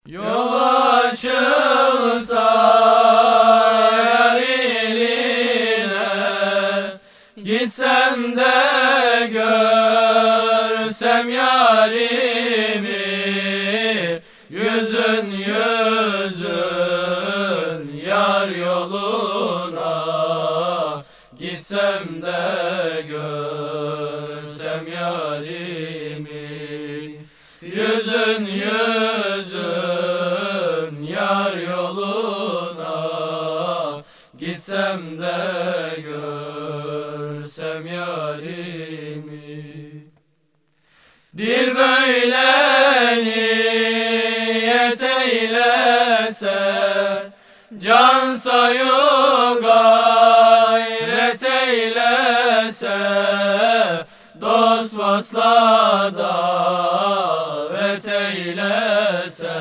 Yol açılsa yar iline, gitsem de görsem yarimi, yüzün yüzün yar yoluna, gitsem de görsem yarimi, yüzün yüzün yar yoluna, gitsem de görsem yarimi. Dil böyle niyet eylese, can sayu gayret eylese, dost vasla davet eylese,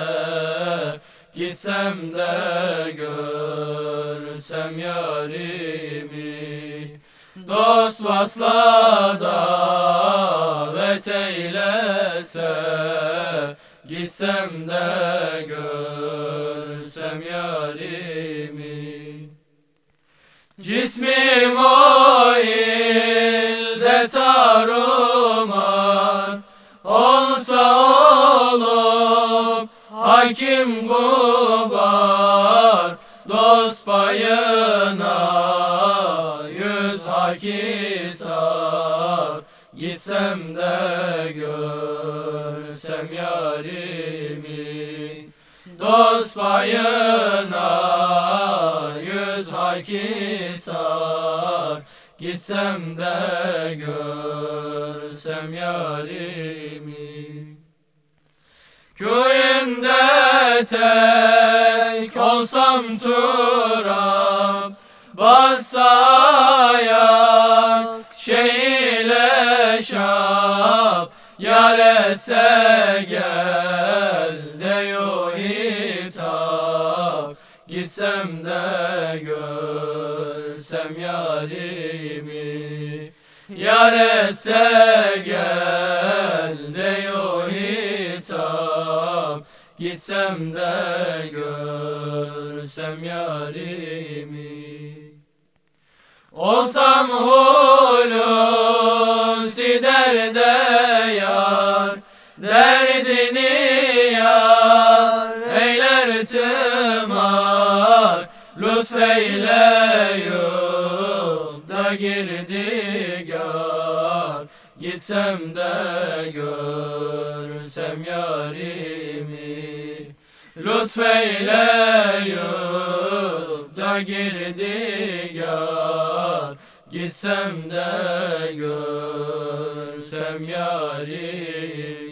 gitsem de görsem yarimi, dost vasla davet eylese, gitsem de görsem yarimi. Cismim o ilde tarumar olsa olup hakim gubar, dost payına yüz hakisar, gitsem de görsem yarimi, dost payına yüz hakisar, gitsem de görsem yarimi. Köyünde tek olsam turab bassa ayak şeyle şap, yar etse gel deyo hitap, gitsem de görsem yarimi, yar etse gel deyo hitap, gitsem de görsem yarimi. Olsam hulusi derde yar, derdini yar eyler tımar, lütfeyle yolda girdigar, gitsem de görsem yarimi, lütfeyle yolda girdigar, gitsem de görsem yarimi.